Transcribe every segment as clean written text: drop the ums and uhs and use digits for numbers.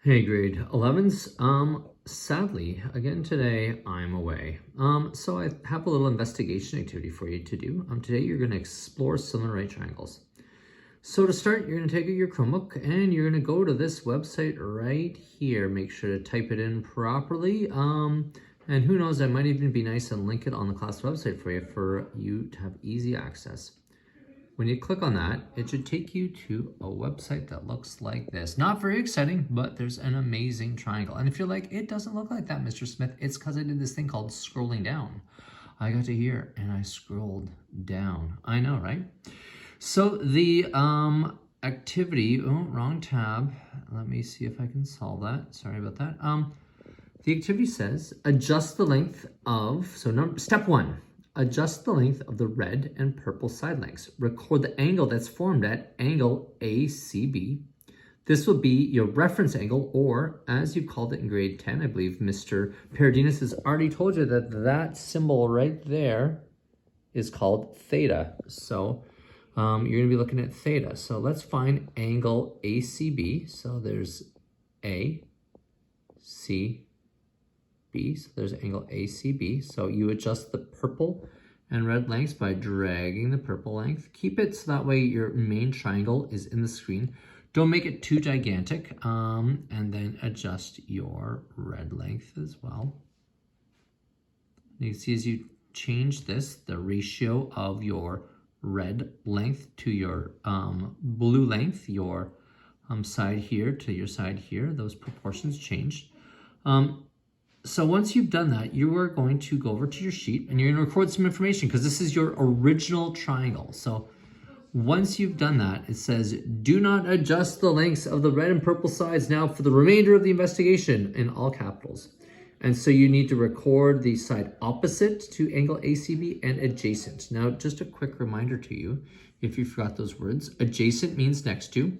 Hey, grade 11s. Sadly, again today, I'm away. So I have a little investigation activity for you to do. Today you're going to explore cylinder right triangles. So to start, you're going to take out your Chromebook and you're going to go to this website right here. Make sure to type it in properly. And who knows, I might even be nice and link it on the class website for you to have easy access. When you click on that, it should take you to a website that looks like this. Not very exciting, but there's an amazing triangle. And if you're like, it doesn't look like that, Mr. Smith, it's because I did this thing called scrolling down. I got to here and I scrolled down. I know, right? So the activity, oh, wrong tab. Let me see if I can solve that. Sorry about that. The activity says adjust the length of, step 1. Adjust the length of the red and purple side lengths. Record the angle that's formed at angle ACB. This will be your reference angle, or as you called it in grade 10, I believe Mr. Paradinas has already told you that that symbol right there is called theta. So you're going to be looking at theta. So let's find angle ACB. So there's A, C, B, so there's angle ACB. So you adjust the purple and red lengths by dragging the purple length. Keep it so that way your main triangle is in the screen. Don't make it too gigantic, and then adjust your red length as well. You see as you change this, the ratio of your red length to your blue length, your side here to your side here, those proportions change. So once you've done that, you are going to go over to your sheet and you're going to record some information because this is your original triangle. So once you've done that, it says, do not adjust the lengths of the red and purple sides now for the remainder of the investigation in all capitals. And so you need to record the side opposite to angle ACB and adjacent. Now, just a quick reminder to you, if you forgot those words, adjacent means next to.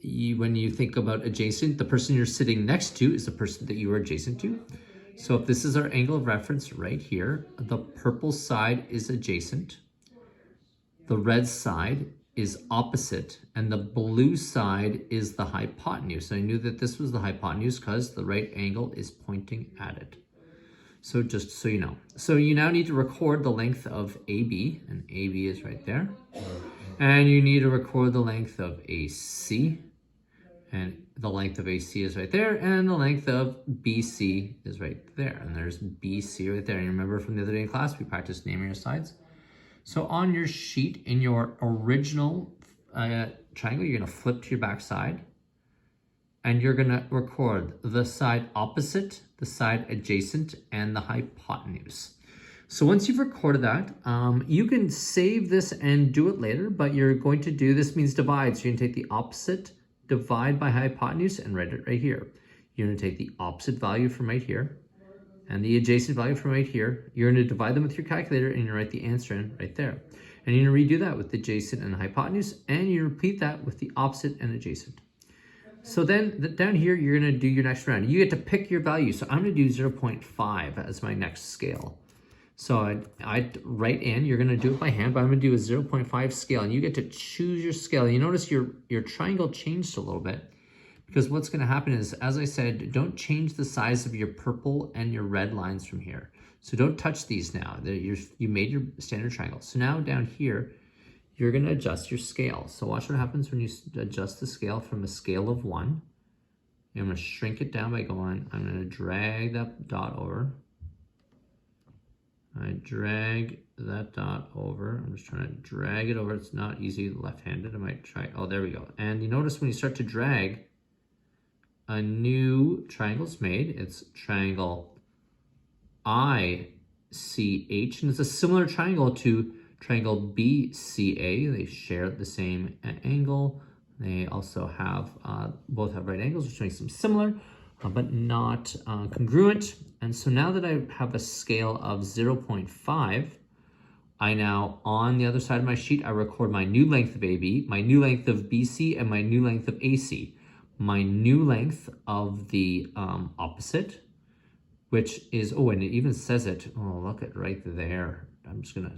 When you think about adjacent, the person you're sitting next to is the person that you are adjacent to. So if this is our angle of reference right here, the purple side is adjacent, the red side is opposite, and the blue side is the hypotenuse. I knew that this was the hypotenuse because the right angle is pointing at it. So just so you know. So you now need to record the length of AB, and AB is right there. And you need to record the length of AC, and the length of AC is right there, and the length of BC is right there. And there's BC right there. And you remember from the other day in class, we practiced naming your sides. So on your sheet, in your original triangle, you're gonna flip to your back side, and you're gonna record the side opposite, the side adjacent, and the hypotenuse. So once you've recorded that, you can save this and do it later, but you're going to do, this means divide. So you're gonna take the opposite, divide by hypotenuse, and write it right here. You're gonna take the opposite value from right here, and the adjacent value from right here. You're gonna divide them with your calculator, and you're gonna write the answer in right there. And you're gonna redo that with the adjacent and the hypotenuse, and you repeat that with the opposite and adjacent. So then down here, you're gonna do your next round. You get to pick your value. So I'm gonna do 0.5 as my next scale. So I'd write in, you're gonna do it by hand, but I'm gonna do a 0.5 scale, and you get to choose your scale. You notice your triangle changed a little bit, because what's gonna happen is, as I said, don't change the size of your purple and your red lines from here. So don't touch these now. You made your standard triangle. So now down here, you're gonna adjust your scale. So watch what happens when you adjust the scale from a scale of 1. I'm gonna shrink it down by going, I'm gonna drag that dot over. I drag that dot over. I'm just trying to drag it over. It's not easy left-handed. I might try, oh, there we go. And you notice when you start to drag, a new triangle's made. It's triangle ICH, and it's a similar triangle to triangle BCA. They share the same angle. They also have, both have right angles, which makes them similar, but not congruent. And so now that I have a scale of 0.5, I now, on the other side of my sheet, I record my new length of AB, my new length of BC, and my new length of AC. My new length of the opposite, which is, oh, and it even says it, oh, look at right there. I'm just gonna,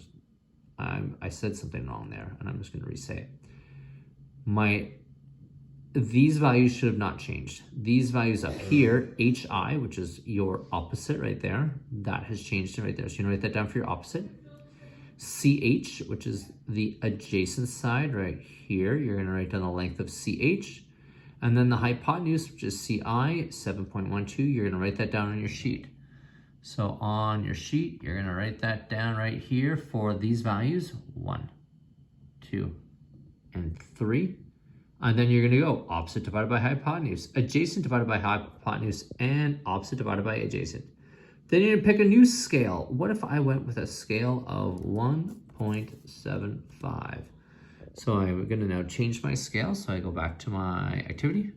I said something wrong there, and I'm just gonna re-say it. My these values should have not changed. These values up here, HI, which is your opposite right there, that has changed right there. So you're gonna write that down for your opposite. CH, which is the adjacent side right here, you're gonna write down the length of CH. And then the hypotenuse, which is CI, 7.12, you're gonna write that down on your sheet. So on your sheet, you're gonna write that down right here for these values, 1, 2, and 3. And then you're gonna go opposite divided by hypotenuse, adjacent divided by hypotenuse, and opposite divided by adjacent. Then you're gonna pick a new scale. What if I went with a scale of 1.75? So I'm gonna now change my scale. So I go back to my activity.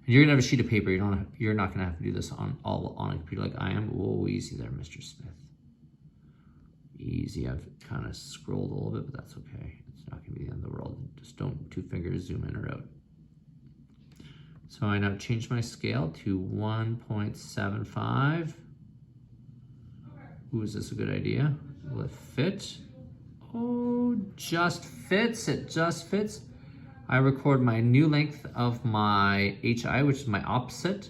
And you're gonna have a sheet of paper. You're not gonna have to do this on a computer like I am. Whoa, easy there, Mr. Smith. Easy, I've kind of scrolled a little bit, but that's okay. It's not gonna be the end of the world. Just don't 2 fingers zoom in or out. So I now change my scale to 1.75. Ooh, is this a good idea? Will it fit? Oh, just fits, it just fits. I record my new length of my HI, which is my opposite,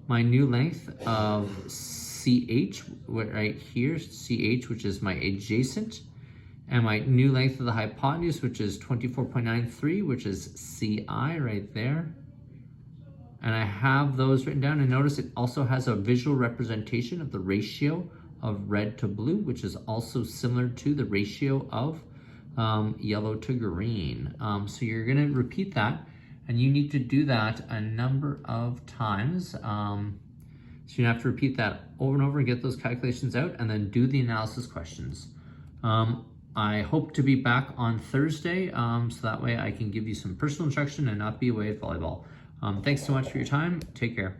my new length of CH, right here, CH, which is my adjacent, and my new length of the hypotenuse, which is 24.93, which is CI right there. And I have those written down, and notice it also has a visual representation of the ratio of red to blue, which is also similar to the ratio of yellow to green. So you're gonna repeat that, and you need to do that a number of times. So you have to repeat that over and over and get those calculations out, and then do the analysis questions. I hope to be back on Thursday, so that way I can give you some personal instruction and not be away at volleyball. Thanks so much for your time. Take care.